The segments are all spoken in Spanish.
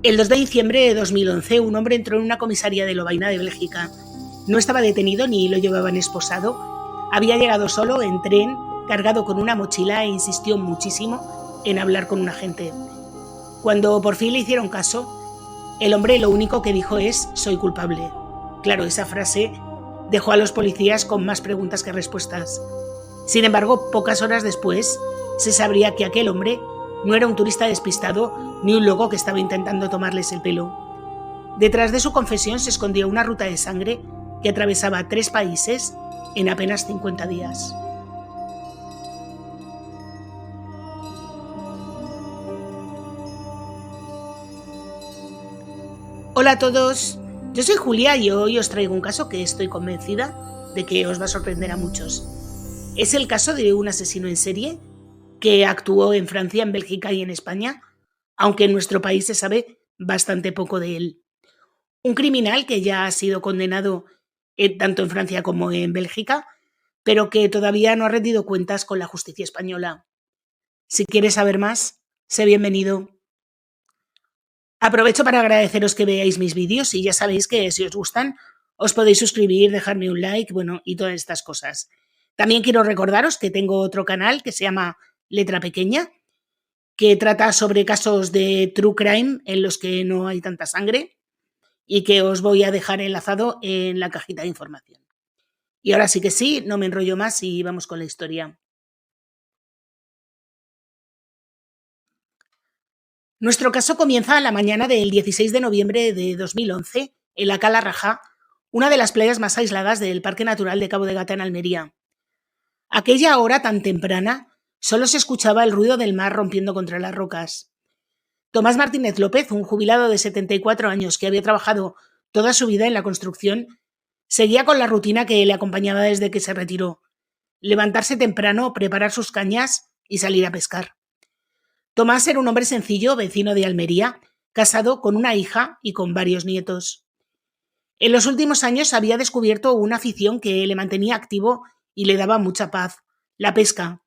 El 2 de diciembre de 2011, un hombre entró en una comisaría de Lovaina de Bélgica. No estaba detenido ni lo llevaban esposado. Había llegado solo en tren, cargado con una mochila, e insistió muchísimo en hablar con un agente. Cuando por fin le hicieron caso, el hombre lo único que dijo es: soy culpable. Claro, esa frase dejó a los policías con más preguntas que respuestas. Sin embargo, pocas horas después, se sabría que aquel hombre no era un turista despistado ni un loco que estaba intentando tomarles el pelo. Detrás de su confesión se escondía una ruta de sangre que atravesaba 3 países en apenas 50 días. Hola a todos, yo soy Julia y hoy os traigo un caso que estoy convencida de que os va a sorprender a muchos. Es el caso de un asesino en serie que actuó en Francia, en Bélgica y en España, aunque en nuestro país se sabe bastante poco de él. Un criminal que ya ha sido condenado tanto en Francia como en Bélgica, pero que todavía no ha rendido cuentas con la justicia española. Si quieres saber más, sé bienvenido. Aprovecho para agradeceros que veáis mis vídeos y ya sabéis que si os gustan os podéis suscribir, dejarme un like, y todas estas cosas. También quiero recordaros que tengo otro canal que se llama Letra Pequeña, que trata sobre casos de true crime en los que no hay tanta sangre y que os voy a dejar enlazado en la cajita de información. Y ahora sí que sí, no me enrollo más y vamos con la historia. Nuestro caso comienza a la mañana del 16 de noviembre de 2011 en la Cala Rajá, una de las playas más aisladas del Parque Natural de Cabo de Gata en Almería. Aquella hora tan temprana solo se escuchaba el ruido del mar rompiendo contra las rocas. Tomás Martínez López, un jubilado de 74 años que había trabajado toda su vida en la construcción, seguía con la rutina que le acompañaba desde que se retiró: levantarse temprano, preparar sus cañas y salir a pescar. Tomás era un hombre sencillo, vecino de Almería, casado con una hija y con varios nietos. En los últimos años había descubierto una afición que le mantenía activo y le daba mucha paz: la pesca.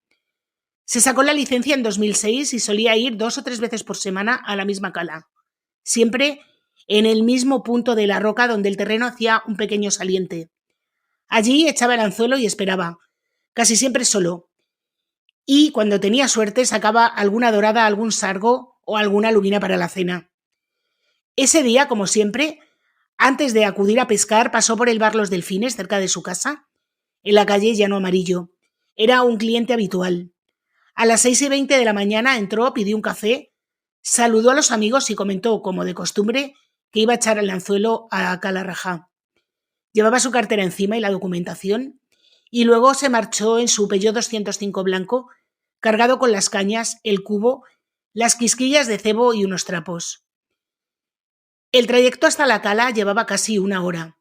Se sacó la licencia en 2006 y solía ir 2 o 3 veces por semana a la misma cala, siempre en el mismo punto de la roca donde el terreno hacía un pequeño saliente. Allí echaba el anzuelo y esperaba, casi siempre solo, y cuando tenía suerte sacaba alguna dorada, algún sargo o alguna lubina para la cena. Ese día, como siempre, antes de acudir a pescar, pasó por el bar Los Delfines, cerca de su casa, en la calle Llano Amarillo. Era un cliente habitual. A las 6:20 de la mañana entró, pidió un café, saludó a los amigos y comentó, como de costumbre, que iba a echar el anzuelo a Cala Rajá. Llevaba su cartera encima y la documentación, y luego se marchó en su Peugeot 205 blanco, cargado con las cañas, el cubo, las quisquillas de cebo y unos trapos. El trayecto hasta la cala llevaba casi 1 hora.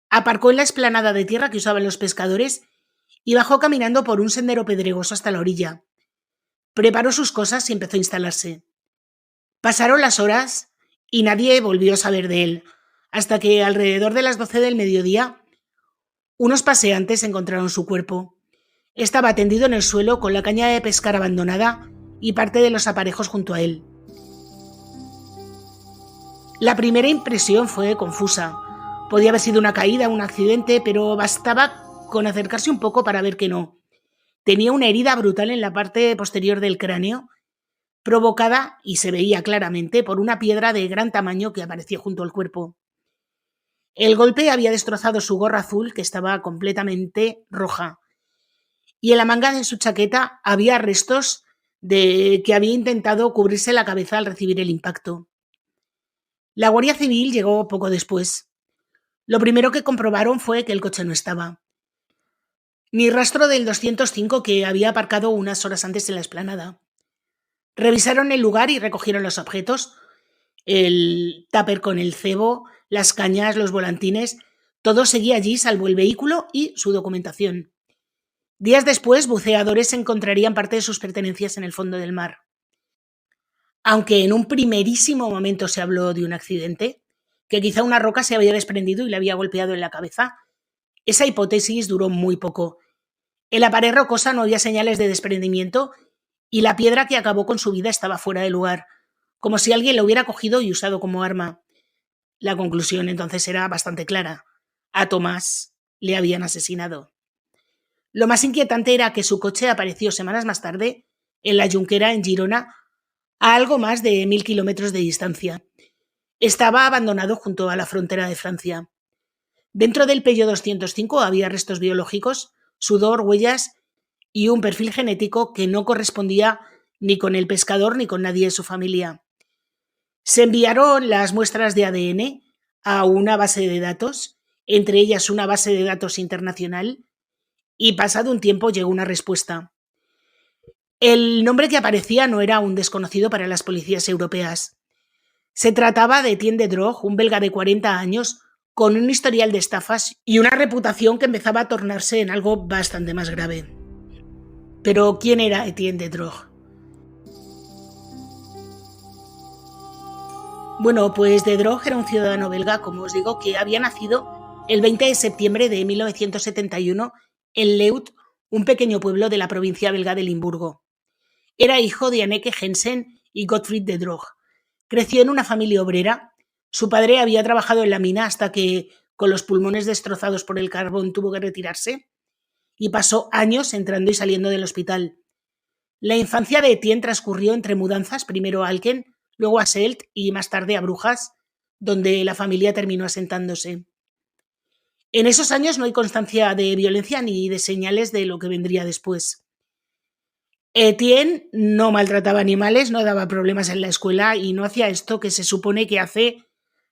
Aparcó en la explanada de tierra que usaban los pescadores y bajó caminando por un sendero pedregoso hasta la orilla. Preparó sus cosas y empezó a instalarse. Pasaron las horas y nadie volvió a saber de él, hasta que alrededor de las 12 del mediodía unos paseantes encontraron su cuerpo. Estaba tendido en el suelo con la caña de pescar abandonada y parte de los aparejos junto a él. La primera impresión fue confusa. Podía haber sido una caída, un accidente, pero bastaba con acercarse un poco para ver que no. Tenía una herida brutal en la parte posterior del cráneo, provocada, y se veía claramente, por una piedra de gran tamaño que apareció junto al cuerpo. El golpe había destrozado su gorra azul, que estaba completamente roja, y en la manga de su chaqueta había restos de que había intentado cubrirse la cabeza al recibir el impacto. La Guardia Civil llegó poco después. Lo primero que comprobaron fue que el coche no estaba, ni rastro del 205 que había aparcado unas horas antes en la explanada. Revisaron el lugar y recogieron los objetos: el tupper con el cebo, las cañas, los volantines. Todo seguía allí salvo el vehículo y su documentación. Días después, buceadores encontrarían parte de sus pertenencias en el fondo del mar. Aunque en un primerísimo momento se habló de un accidente, que quizá una roca se había desprendido y le había golpeado en la cabeza, esa hipótesis duró muy poco. En la pared rocosa no había señales de desprendimiento y la piedra que acabó con su vida estaba fuera de lugar, como si alguien lo hubiera cogido y usado como arma. La conclusión entonces era bastante clara. A Tomás le habían asesinado. Lo más inquietante era que su coche apareció semanas más tarde en la Junquera, en Girona, a algo más de 1000 kilómetros de distancia. Estaba abandonado junto a la frontera de Francia. Dentro del Peugeot 205 había restos biológicos, sudor, huellas y un perfil genético que no correspondía ni con el pescador ni con nadie de su familia. Se enviaron las muestras de ADN a una base de datos, entre ellas una base de datos internacional, y pasado un tiempo llegó una respuesta. El nombre que aparecía no era un desconocido para las policías europeas. Se trataba de Etienne de Drogue, un belga de 40 años, con un historial de estafas y una reputación que empezaba a tornarse en algo bastante más grave. Pero, ¿quién era Etienne de Drogue? Bueno, pues de Drogue era un ciudadano belga, como os digo, que había nacido el 20 de septiembre de 1971 en Leut, un pequeño pueblo de la provincia belga de Limburgo. Era hijo de Anneke Jensen y Gottfried de Drogue. Creció en una familia obrera. Su padre había trabajado en la mina hasta que, con los pulmones destrozados por el carbón, tuvo que retirarse y pasó años entrando y saliendo del hospital. La infancia de Etienne transcurrió entre mudanzas, primero a Alken, luego a Selt y más tarde a Brujas, donde la familia terminó asentándose. En esos años no hay constancia de violencia ni de señales de lo que vendría después. Etienne no maltrataba animales, no daba problemas en la escuela y no hacía esto que se supone que hace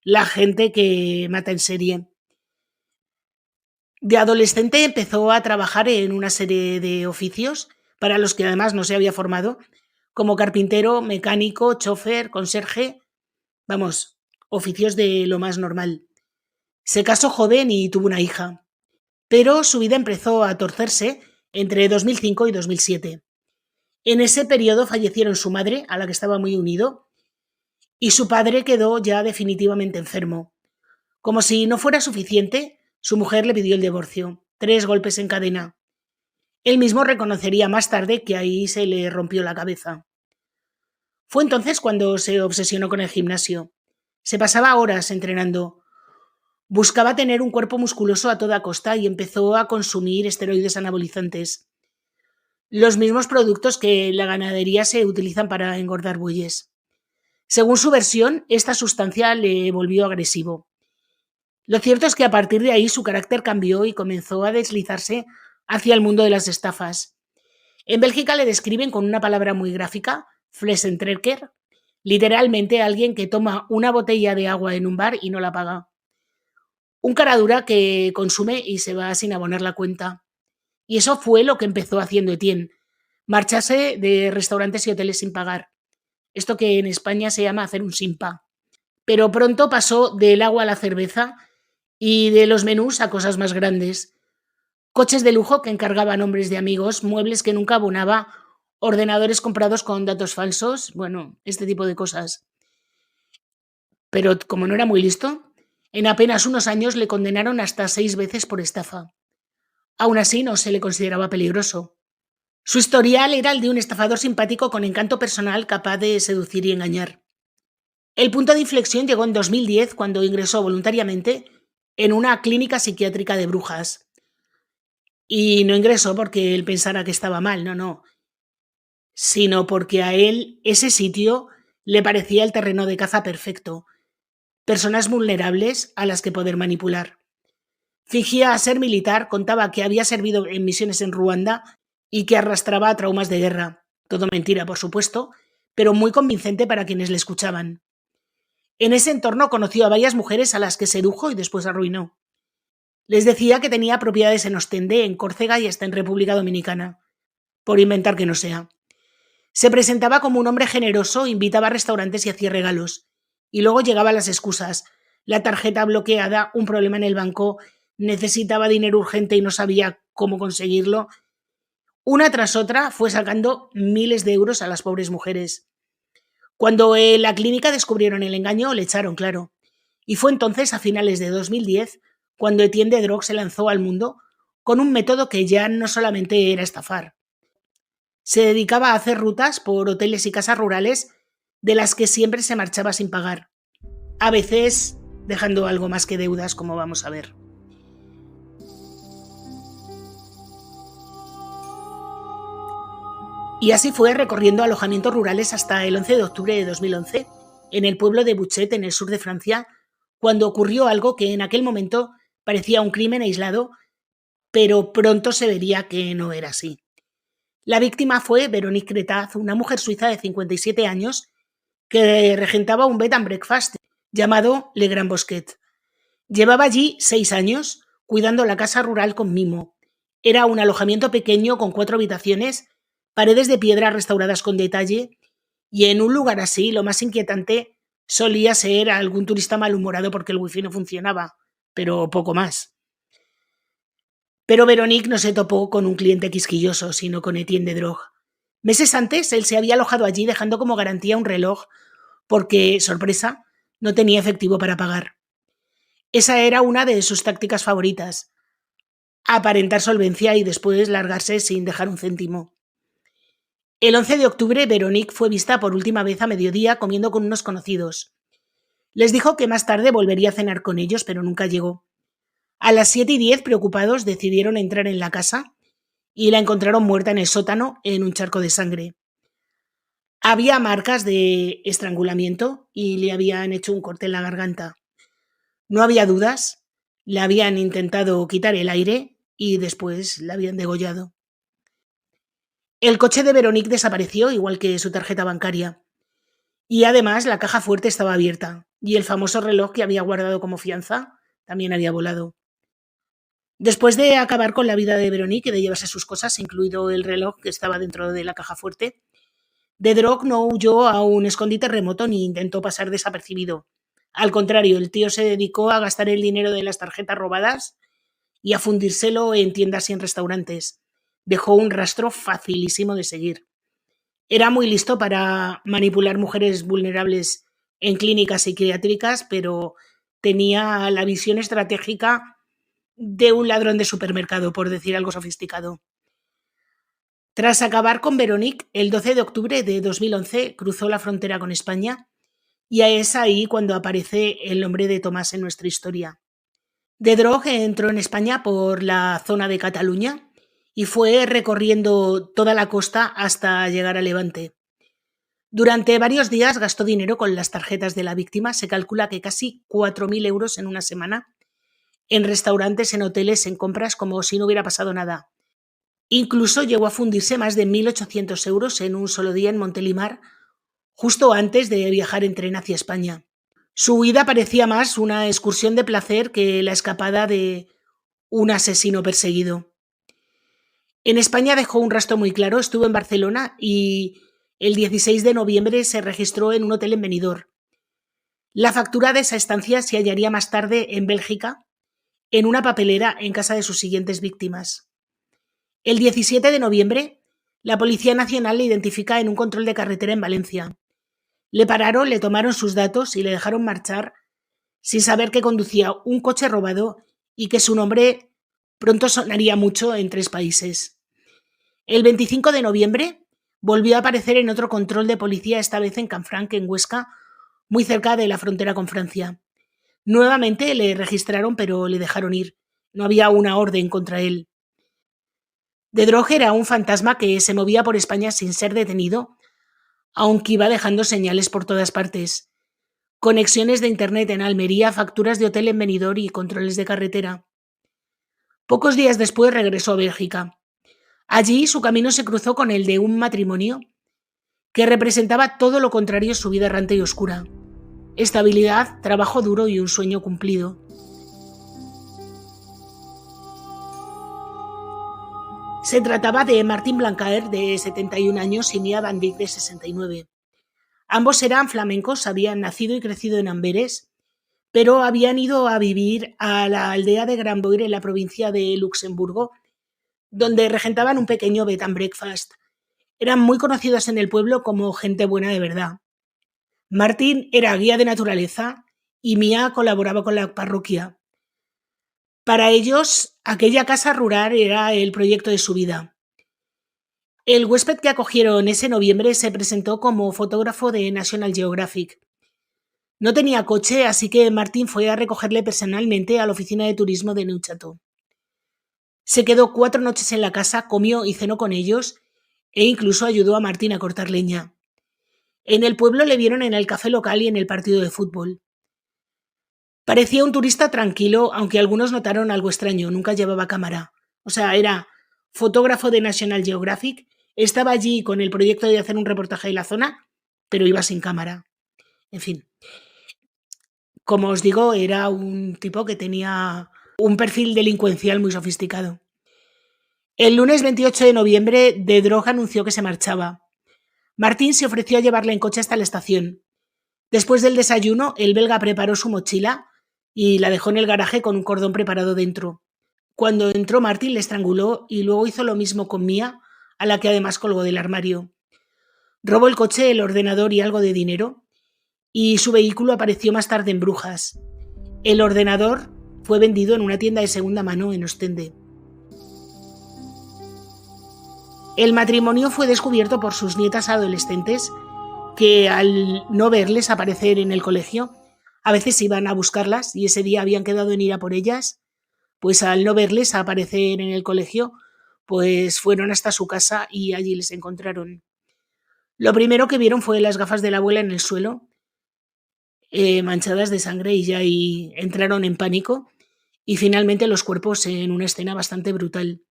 la gente que mata en serie. De adolescente empezó a trabajar en una serie de oficios para los que además no se había formado, como carpintero, mecánico, chofer, conserje, vamos, oficios de lo más normal. Se casó joven y tuvo una hija, pero su vida empezó a torcerse entre 2005 y 2007. En ese periodo fallecieron su madre, a la que estaba muy unido, y su padre quedó ya definitivamente enfermo. Como si no fuera suficiente, su mujer le pidió el divorcio, 3 golpes en cadena. Él mismo reconocería más tarde que ahí se le rompió la cabeza. Fue entonces cuando se obsesionó con el gimnasio. Se pasaba horas entrenando. Buscaba tener un cuerpo musculoso a toda costa y empezó a consumir esteroides anabolizantes, los mismos productos que en la ganadería se utilizan para engordar bueyes. Según su versión, esta sustancia le volvió agresivo. Lo cierto es que a partir de ahí su carácter cambió y comenzó a deslizarse hacia el mundo de las estafas. En Bélgica le describen con una palabra muy gráfica, flesentrekker, literalmente alguien que toma una botella de agua en un bar y no la paga. Un cara dura que consume y se va sin abonar la cuenta. Y eso fue lo que empezó haciendo Etienne, marcharse de restaurantes y hoteles sin pagar. Esto que en España se llama hacer un simpa. Pero pronto pasó del agua a la cerveza y de los menús a cosas más grandes. Coches de lujo que encargaban hombres de amigos, muebles que nunca abonaba, ordenadores comprados con datos falsos, bueno, este tipo de cosas. Pero como no era muy listo, en apenas unos años le condenaron hasta 6 veces por estafa. Aún así no se le consideraba peligroso. Su historial era el de un estafador simpático con encanto personal capaz de seducir y engañar. El punto de inflexión llegó en 2010 cuando ingresó voluntariamente en una clínica psiquiátrica de Brujas. Y no ingresó porque él pensara que estaba mal, no, sino porque a él ese sitio le parecía el terreno de caza perfecto, personas vulnerables a las que poder manipular. Fingía ser militar, contaba que había servido en misiones en Ruanda y que arrastraba traumas de guerra. Todo mentira, por supuesto, pero muy convincente para quienes le escuchaban. En ese entorno conoció a varias mujeres a las que sedujo y después arruinó. Les decía que tenía propiedades en Ostende, en Córcega y hasta en República Dominicana, por inventar que no sea. Se presentaba como un hombre generoso, invitaba a restaurantes y hacía regalos. Y luego llegaban las excusas. La tarjeta bloqueada, un problema en el banco, necesitaba dinero urgente y no sabía cómo conseguirlo. Una tras otra fue sacando miles de euros a las pobres mujeres. Cuando en la clínica descubrieron el engaño, le echaron, claro. Y fue entonces, a finales de 2010, cuando Etienne de Drogue se lanzó al mundo con un método que ya no solamente era estafar. Se dedicaba a hacer rutas por hoteles y casas rurales de las que siempre se marchaba sin pagar, a veces dejando algo más que deudas, como vamos a ver. Y así fue recorriendo alojamientos rurales hasta el 11 de octubre de 2011, en el pueblo de Bouchet, en el sur de Francia, cuando ocurrió algo que en aquel momento parecía un crimen aislado, pero pronto se vería que no era así. La víctima fue Véronique Cretaz, una mujer suiza de 57 años que regentaba un bed and breakfast llamado Le Grand Bosquet. Llevaba allí 6 años cuidando la casa rural con mimo. Era un alojamiento pequeño con 4 habitaciones, paredes de piedra restauradas con detalle, y en un lugar así lo más inquietante solía ser algún turista malhumorado porque el wifi no funcionaba, pero poco más. Pero Véronique no se topó con un cliente quisquilloso, sino con Etienne de Drogue. Meses antes, él se había alojado allí dejando como garantía un reloj porque, sorpresa, no tenía efectivo para pagar. Esa era una de sus tácticas favoritas: aparentar solvencia y después largarse sin dejar un céntimo. El 11 de octubre, Véronique fue vista por última vez a mediodía comiendo con unos conocidos. Les dijo que más tarde volvería a cenar con ellos, pero nunca llegó. A las 7:10, preocupados, decidieron entrar en la casa y la encontraron muerta en el sótano en un charco de sangre. Había marcas de estrangulamiento y le habían hecho un corte en la garganta. No había dudas, le habían intentado quitar el aire y después la habían degollado. El coche de Véronique desapareció, igual que su tarjeta bancaria. Y además la caja fuerte estaba abierta y el famoso reloj que había guardado como fianza también había volado. Después de acabar con la vida de Véronique y de llevarse sus cosas, incluido el reloj que estaba dentro de la caja fuerte, de Drogue no huyó a un escondite remoto ni intentó pasar desapercibido. Al contrario, el tío se dedicó a gastar el dinero de las tarjetas robadas y a fundírselo en tiendas y en restaurantes. Dejó un rastro facilísimo de seguir. Era muy listo para manipular mujeres vulnerables en clínicas psiquiátricas, pero tenía la visión estratégica de un ladrón de supermercado, por decir algo sofisticado. Tras acabar con Véronique, el 12 de octubre de 2011 cruzó la frontera con España y es ahí cuando aparece el nombre de Tomás en nuestra historia. De Drogue entró en España por la zona de Cataluña y fue recorriendo toda la costa hasta llegar a Levante. Durante varios días gastó dinero con las tarjetas de la víctima. Se calcula que casi 4.000 euros en una semana, en restaurantes, en hoteles, en compras, como si no hubiera pasado nada. Incluso llegó a fundirse más de 1.800 euros en un solo día en Montelimar, justo antes de viajar en tren hacia España. Su huida parecía más una excursión de placer que la escapada de un asesino perseguido. En España dejó un rastro muy claro. Estuvo en Barcelona y el 16 de noviembre se registró en un hotel en Benidorm. La factura de esa estancia se hallaría más tarde en Bélgica, en una papelera en casa de sus siguientes víctimas. El 17 de noviembre, la Policía Nacional le identifica en un control de carretera en Valencia. Le pararon, le tomaron sus datos y le dejaron marchar sin saber que conducía un coche robado y que su nombre pronto sonaría mucho en 3 países. El 25 de noviembre volvió a aparecer en otro control de policía, esta vez en Canfranc, en Huesca, muy cerca de la frontera con Francia. Nuevamente le registraron, pero le dejaron ir. No había una orden contra él. De Drogue era un fantasma que se movía por España sin ser detenido, aunque iba dejando señales por todas partes. Conexiones de internet en Almería, facturas de hotel en Benidorm y controles de carretera. Pocos días después regresó a Bélgica. Allí su camino se cruzó con el de un matrimonio que representaba todo lo contrario a su vida errante y oscura. Estabilidad, trabajo duro y un sueño cumplido. Se trataba de Martin Blancaer, de 71 años, y Mia Van Dijk, de 69. Ambos eran flamencos, habían nacido y crecido en Amberes, pero habían ido a vivir a la aldea de Gramboir, en la provincia de Luxemburgo, donde regentaban un pequeño bed and breakfast. Eran muy conocidos en el pueblo como gente buena de verdad. Martin era guía de naturaleza y Mia colaboraba con la parroquia. Para ellos, aquella casa rural era el proyecto de su vida. El huésped que acogieron ese noviembre se presentó como fotógrafo de National Geographic. No tenía coche, así que Martin fue a recogerle personalmente a la oficina de turismo de Neuchatel. Se quedó 4 noches en la casa, comió y cenó con ellos e incluso ayudó a Martin a cortar leña. En el pueblo le vieron en el café local y en el partido de fútbol. Parecía un turista tranquilo, aunque algunos notaron algo extraño, nunca llevaba cámara. O sea, era fotógrafo de National Geographic, estaba allí con el proyecto de hacer un reportaje de la zona, pero iba sin cámara. En fin, como os digo, era un tipo que tenía un perfil delincuencial muy sofisticado. El lunes 28 de noviembre, The Drog anunció que se marchaba. Martin se ofreció a llevarle en coche hasta la estación. Después del desayuno, el belga preparó su mochila y la dejó en el garaje con un cordón preparado dentro. Cuando entró Martin le estranguló y luego hizo lo mismo con Mia, a la que además colgó del armario. Robó el coche, el ordenador y algo de dinero, y su vehículo apareció más tarde en Brujas. El ordenador fue vendido en una tienda de segunda mano en Ostende. El matrimonio fue descubierto por sus nietas adolescentes, que al no verles aparecer en el colegio, a veces iban a buscarlas y ese día habían quedado en ir a por ellas, pues al no verles aparecer en el colegio, pues fueron hasta su casa y allí les encontraron. Lo primero que vieron fue las gafas de la abuela en el suelo, manchadas de sangre, y ya ahí entraron en pánico, y finalmente los cuerpos en una escena bastante brutal.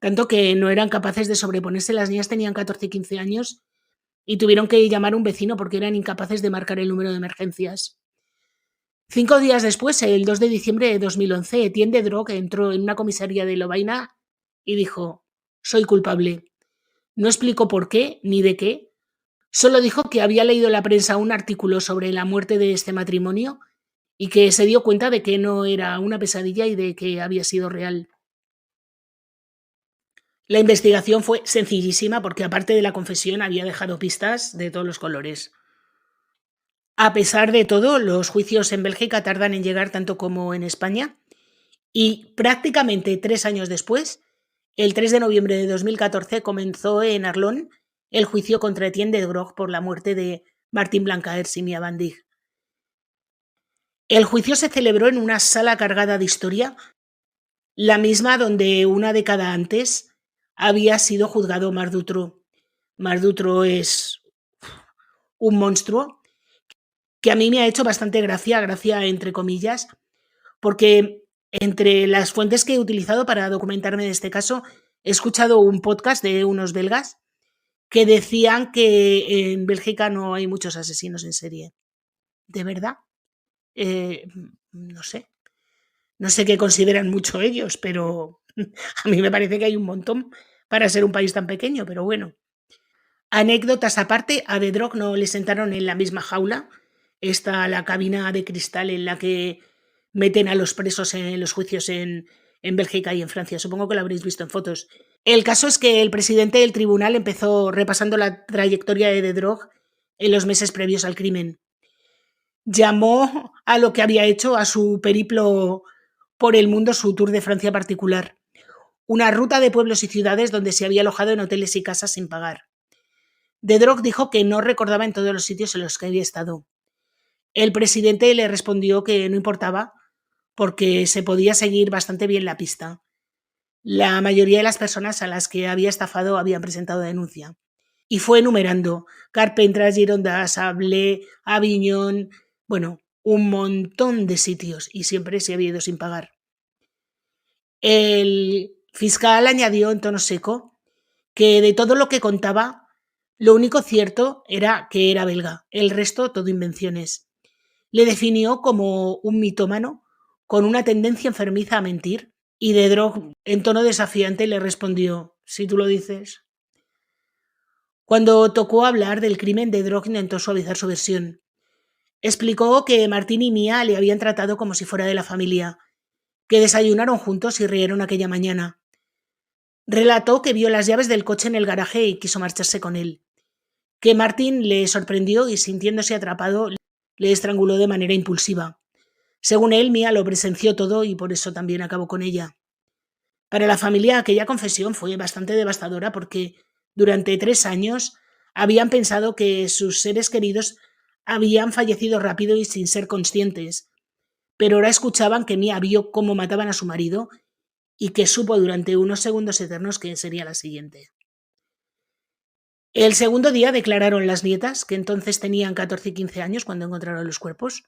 Tanto que no eran capaces de sobreponerse, las niñas tenían 14 y 15 años y tuvieron que llamar a un vecino porque eran incapaces de marcar el número de emergencias. 5 días después, el 2 de diciembre de 2011, Etienne de Drog entró en una comisaría de Lovaina y dijo: «Soy culpable». No explicó por qué ni de qué, solo dijo que había leído en la prensa un artículo sobre la muerte de este matrimonio y que se dio cuenta de que no era una pesadilla y de que había sido real. La investigación fue sencillísima porque, aparte de la confesión, había dejado pistas de todos los colores. A pesar de todo, los juicios en Bélgica tardan en llegar tanto como en España, y prácticamente 3 años después, el 3 de noviembre de 2014, comenzó en Arlon el juicio contra Etienne de Drog por la muerte de Martin Blanquaert y Mia Van Dijk. El juicio se celebró en una sala cargada de historia, la misma donde una década antes había sido juzgado Marc Dutroux. Marc Dutroux es un monstruo que a mí me ha hecho bastante gracia entre comillas, porque entre las fuentes que he utilizado para documentarme de este caso, he escuchado un podcast de unos belgas que decían que en Bélgica no hay muchos asesinos en serie. ¿De verdad? No sé. No sé qué consideran mucho ellos, pero a mí me parece que hay un montón para ser un país tan pequeño, pero bueno. Anécdotas aparte, a The Drog no le sentaron en la misma jaula. Está la cabina de cristal en la que meten a los presos en los juicios en Bélgica y en Francia. Supongo que lo habréis visto en fotos. El caso es que el presidente del tribunal empezó repasando la trayectoria de The Drog en los meses previos al crimen. Llamó a lo que había hecho a su periplo por el mundo, su tour de Francia particular, una ruta de pueblos y ciudades donde se había alojado en hoteles y casas sin pagar. The Drog dijo que no recordaba en todos los sitios en los que había estado. El presidente le respondió que no importaba porque se podía seguir bastante bien la pista. La mayoría de las personas a las que había estafado habían presentado denuncia. Y fue enumerando: Carpentras, Girondas, Sablé, Avignon, bueno, un montón de sitios, y siempre se había ido sin pagar. El fiscal añadió en tono seco que de todo lo que contaba, lo único cierto era que era belga, el resto todo invenciones. Le definió como un mitómano con una tendencia enfermiza a mentir, y The Drog, en tono desafiante, le respondió: «Si tú lo dices». Cuando tocó hablar del crimen, The Drog intentó suavizar su versión. Explicó que Martín y Mia le habían tratado como si fuera de la familia, que desayunaron juntos y rieron aquella mañana. Relató que vio las llaves del coche en el garaje y quiso marcharse con él, que Martín le sorprendió y, sintiéndose atrapado, le estranguló de manera impulsiva. Según él, Mia lo presenció todo y por eso también acabó con ella. Para la familia, aquella confesión fue bastante devastadora porque Durante 3 años habían pensado que sus seres queridos habían fallecido rápido y sin ser conscientes, pero ahora escuchaban que Mia vio cómo mataban a su marido y que supo durante unos segundos eternos que sería la siguiente. El segundo día declararon las nietas, que entonces tenían 14 y 15 años cuando encontraron los cuerpos,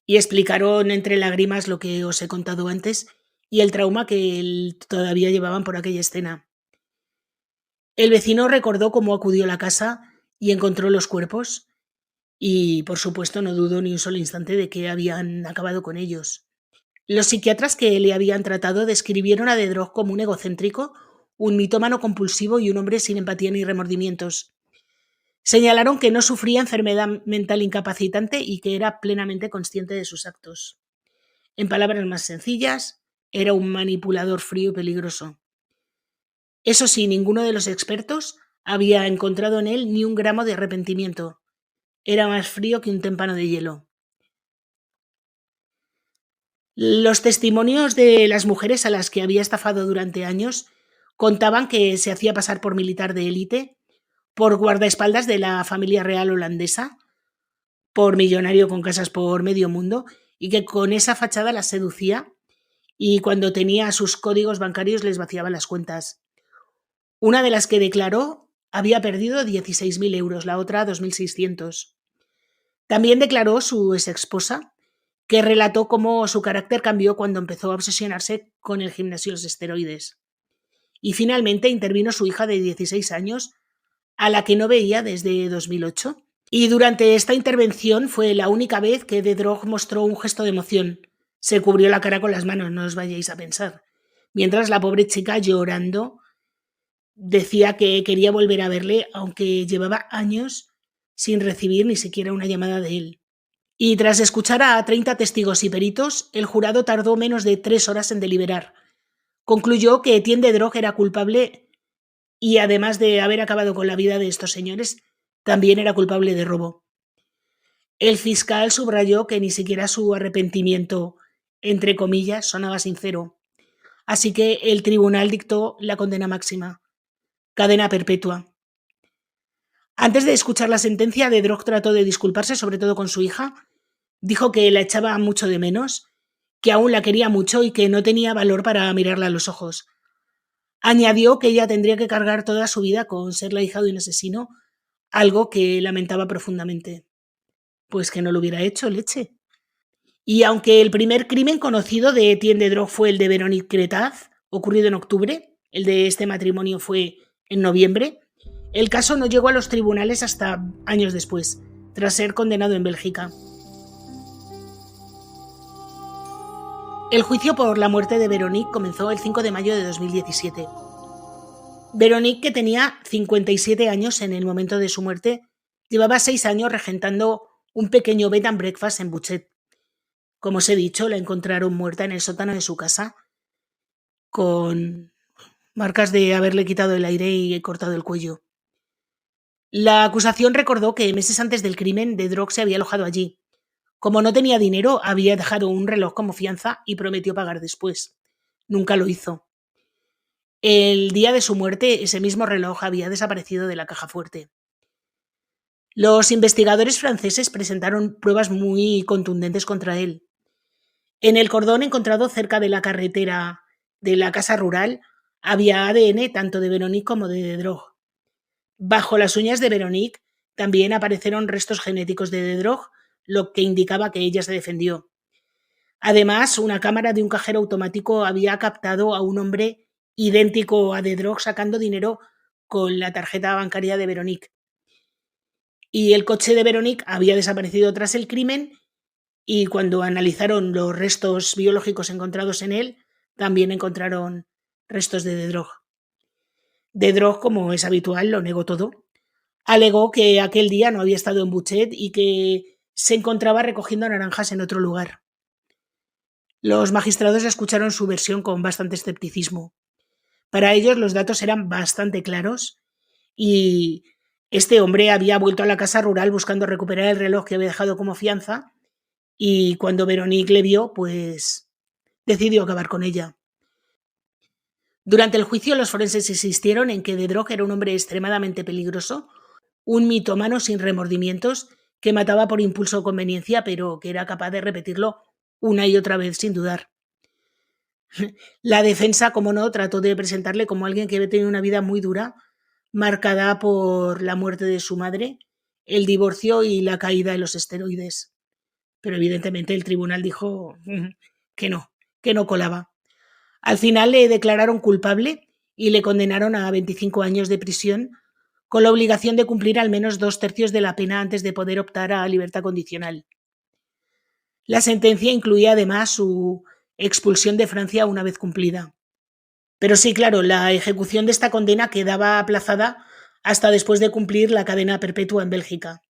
y explicaron entre lágrimas lo que os he contado antes y el trauma que todavía llevaban por aquella escena. El vecino recordó cómo acudió a la casa y encontró los cuerpos y, por supuesto, no dudó ni un solo instante de que habían acabado con ellos. Los psiquiatras que le habían tratado describieron a Dedrock como un egocéntrico, un mitómano compulsivo y un hombre sin empatía ni remordimientos. Señalaron que no sufría enfermedad mental incapacitante y que era plenamente consciente de sus actos. En palabras más sencillas, era un manipulador frío y peligroso. Eso sí, ninguno de los expertos había encontrado en él ni un gramo de arrepentimiento. Era más frío que un témpano de hielo. Los testimonios de las mujeres a las que había estafado durante años contaban que se hacía pasar por militar de élite, por guardaespaldas de la familia real holandesa, por millonario con casas por medio mundo, y que con esa fachada las seducía y cuando tenía sus códigos bancarios les vaciaba las cuentas. Una de las que declaró había perdido 16.000 euros, la otra 2.600. También declaró su exesposa, que relató cómo su carácter cambió cuando empezó a obsesionarse con el gimnasio y los esteroides. Y finalmente intervino su hija de 16 años, a la que no veía desde 2008. Y durante esta intervención fue la única vez que Dedrock mostró un gesto de emoción. Se cubrió la cara con las manos, no os vayáis a pensar. Mientras la pobre chica, llorando, decía que quería volver a verle, aunque llevaba años sin recibir ni siquiera una llamada de él. Y tras escuchar a 30 testigos y peritos, el jurado tardó menos de 3 horas en deliberar. Concluyó que Etienne Dedrock era culpable y, además de haber acabado con la vida de estos señores, también era culpable de robo. El fiscal subrayó que ni siquiera su arrepentimiento, entre comillas, sonaba sincero. Así que el tribunal dictó la condena máxima: cadena perpetua. Antes de escuchar la sentencia, Dedrock trató de disculparse, sobre todo con su hija. Dijo que la echaba mucho de menos, que aún la quería mucho y que no tenía valor para mirarla a los ojos. Añadió que ella tendría que cargar toda su vida con ser la hija de un asesino, algo que lamentaba profundamente. Pues que no lo hubiera hecho, leche. Y aunque el primer crimen conocido de Etienne Dedrock fue el de Véronique Cretaz, ocurrido en octubre, el de este matrimonio fue en noviembre, el caso no llegó a los tribunales hasta años después, tras ser condenado en Bélgica. El juicio por la muerte de Véronique comenzó el 5 de mayo de 2017. Véronique, que tenía 57 años en el momento de su muerte, llevaba 6 años regentando un pequeño bed and breakfast en Buchet. Como os he dicho, la encontraron muerta en el sótano de su casa, con marcas de haberle quitado el aire y cortado el cuello. La acusación recordó que meses antes del crimen, Dedrock se había alojado allí. Como no tenía dinero, había dejado un reloj como fianza y prometió pagar después. Nunca lo hizo. El día de su muerte, ese mismo reloj había desaparecido de la caja fuerte. Los investigadores franceses presentaron pruebas muy contundentes contra él. En el cordón encontrado cerca de la carretera de la casa rural había ADN tanto de Véronique como de Dedrock. Bajo las uñas de Véronique también aparecieron restos genéticos de Dedrock, lo que indicaba que ella se defendió. Además, una cámara de un cajero automático había captado a un hombre idéntico a Dedrock sacando dinero con la tarjeta bancaria de Véronique. Y el coche de Véronique había desaparecido tras el crimen y cuando analizaron los restos biológicos encontrados en él, también encontraron restos de Dedrock. Dedrock, como es habitual, lo negó todo. Alegó que aquel día no había estado en Buchet y que se encontraba recogiendo naranjas en otro lugar. Los magistrados escucharon su versión con bastante escepticismo. Para ellos los datos eran bastante claros y este hombre había vuelto a la casa rural buscando recuperar el reloj que había dejado como fianza y cuando Véronique le vio, pues decidió acabar con ella. Durante el juicio, los forenses insistieron en que Dedroch era un hombre extremadamente peligroso, un mitómano sin remordimientos, que mataba por impulso o conveniencia, pero que era capaz de repetirlo una y otra vez sin dudar. La defensa, como no, trató de presentarle como alguien que había tenido una vida muy dura, marcada por la muerte de su madre, el divorcio y la caída de los esteroides. Pero evidentemente el tribunal dijo que no colaba. Al final le declararon culpable y le condenaron a 25 años de prisión, con la obligación de cumplir al menos 2/3 de la pena antes de poder optar a libertad condicional. La sentencia incluía además su expulsión de Francia una vez cumplida. Pero sí, claro, la ejecución de esta condena quedaba aplazada hasta después de cumplir la cadena perpetua en Bélgica.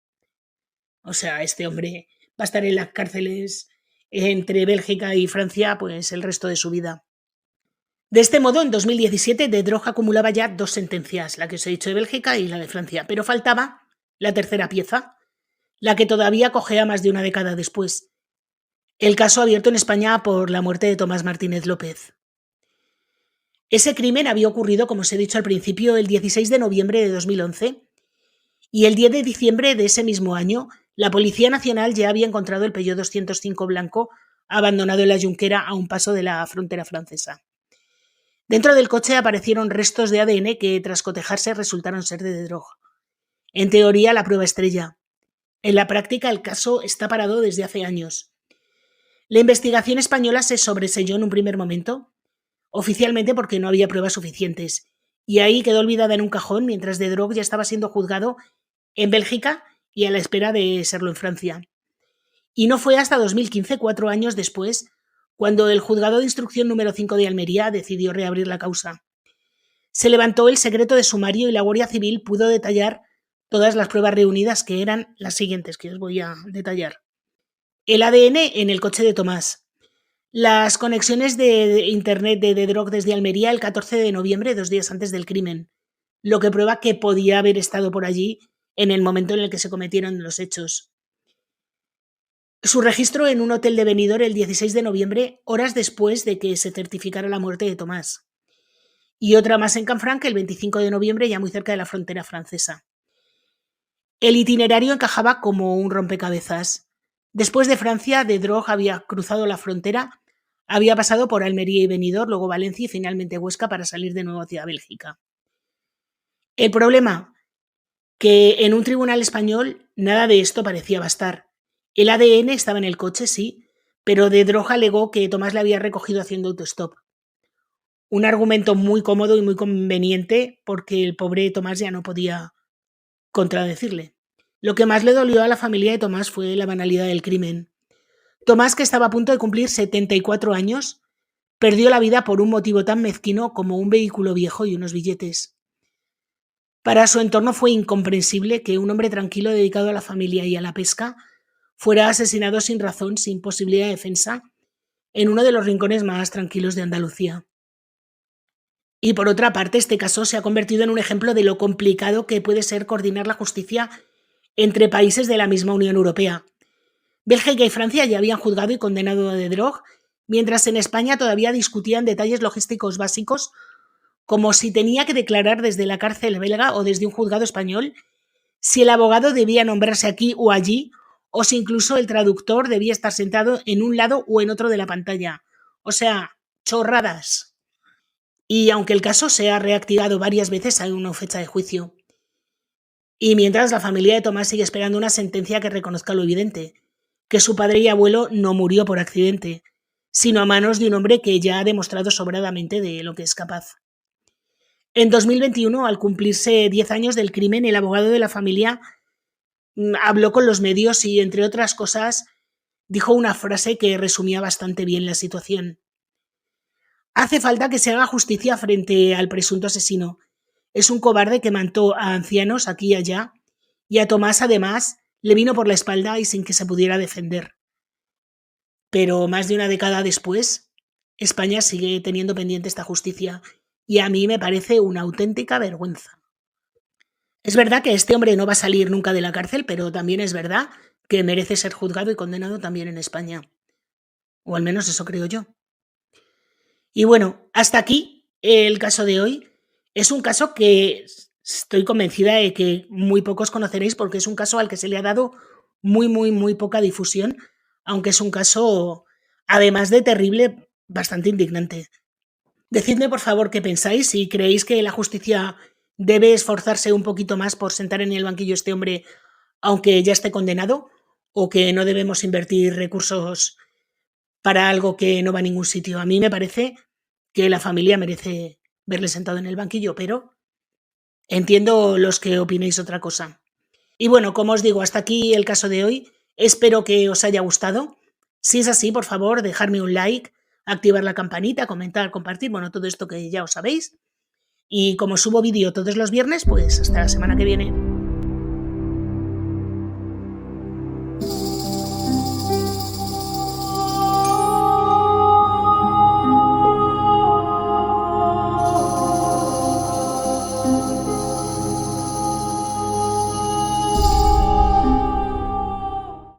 O sea, este hombre va a estar en las cárceles entre Bélgica y Francia pues el resto de su vida. De este modo, en 2017, Dedroch acumulaba ya 2 sentencias, la que os he dicho de Bélgica y la de Francia, pero faltaba la tercera pieza, la que todavía cojea más de una década después. El caso abierto en España por la muerte de Tomás Martínez López. Ese crimen había ocurrido, como os he dicho al principio, el 16 de noviembre de 2011 y el 10 de diciembre de ese mismo año, la Policía Nacional ya había encontrado el Peugeot 205 blanco abandonado en la Junquera a un paso de la frontera francesa. Dentro del coche aparecieron restos de ADN que, tras cotejarse, resultaron ser de Dedroch. En teoría, la prueba estrella. En la práctica, el caso está parado desde hace años. La investigación española se sobreseyó en un primer momento, oficialmente porque no había pruebas suficientes, y ahí quedó olvidada en un cajón mientras Dedroch ya estaba siendo juzgado en Bélgica y a la espera de serlo en Francia. Y no fue hasta 2015, 4 años después, cuando el juzgado de instrucción número 5 de Almería decidió reabrir la causa. Se levantó el secreto de sumario y la Guardia Civil pudo detallar todas las pruebas reunidas, que eran las siguientes, que os voy a detallar. El ADN en el coche de Tomás. Las conexiones de internet de Dedroch desde Almería el 14 de noviembre, 2 días antes del crimen, lo que prueba que podía haber estado por allí en el momento en el que se cometieron los hechos. Su registro en un hotel de Benidorm el 16 de noviembre, horas después de que se certificara la muerte de Tomás. Y otra más en Canfranc el 25 de noviembre, ya muy cerca de la frontera francesa. El itinerario encajaba como un rompecabezas. Después de Francia, Dedroch había cruzado la frontera, había pasado por Almería y Benidorm, luego Valencia y finalmente Huesca para salir de nuevo hacia Bélgica. El problema, que en un tribunal español nada de esto parecía bastar. El ADN estaba en el coche, sí, pero Dedroch alegó que Tomás le había recogido haciendo autostop. Un argumento muy cómodo y muy conveniente porque el pobre Tomás ya no podía contradecirle. Lo que más le dolió a la familia de Tomás fue la banalidad del crimen. Tomás, que estaba a punto de cumplir 74 años, perdió la vida por un motivo tan mezquino como un vehículo viejo y unos billetes. Para su entorno fue incomprensible que un hombre tranquilo dedicado a la familia y a la pesca fuera asesinado sin razón, sin posibilidad de defensa, en uno de los rincones más tranquilos de Andalucía. Y por otra parte, este caso se ha convertido en un ejemplo de lo complicado que puede ser coordinar la justicia entre países de la misma Unión Europea. Bélgica y Francia ya habían juzgado y condenado a Dedroch, mientras en España todavía discutían detalles logísticos básicos, como si tenía que declarar desde la cárcel belga o desde un juzgado español, si el abogado debía nombrarse aquí o allí, o si incluso el traductor debía estar sentado en un lado o en otro de la pantalla. O sea, chorradas. Y aunque el caso se ha reactivado varias veces, hay una fecha de juicio. Y mientras, la familia de Tomás sigue esperando una sentencia que reconozca lo evidente, que su padre y abuelo no murió por accidente, sino a manos de un hombre que ya ha demostrado sobradamente de lo que es capaz. En 2021, al cumplirse 10 años del crimen, el abogado de la familia habló con los medios y, entre otras cosas, dijo una frase que resumía bastante bien la situación. Hace falta que se haga justicia frente al presunto asesino. Es un cobarde que mató a ancianos aquí y allá, y a Tomás, además, le vino por la espalda y sin que se pudiera defender. Pero más de una década después, España sigue teniendo pendiente esta justicia, y a mí me parece una auténtica vergüenza. Es verdad que este hombre no va a salir nunca de la cárcel, pero también es verdad que merece ser juzgado y condenado también en España. O al menos eso creo yo. Y bueno, hasta aquí El caso de hoy es un caso que estoy convencida de que muy pocos conoceréis porque es un caso al que se le ha dado muy, muy, muy poca difusión, aunque es un caso, además de terrible, bastante indignante. Decidme, por favor, qué pensáis, si creéis que la justicia debe esforzarse un poquito más por sentar en el banquillo a este hombre aunque ya esté condenado, o que no debemos invertir recursos para algo que no va a ningún sitio. A mí me parece que la familia merece verle sentado en el banquillo, pero entiendo los que opinéis otra cosa. Y bueno, como os digo, hasta aquí el caso de hoy. Espero que os haya gustado. Si es así, por favor, dejadme un like, activar la campanita, comentar, compartir, bueno, todo esto que ya os sabéis. Y como subo vídeo todos los viernes, pues hasta la semana que viene.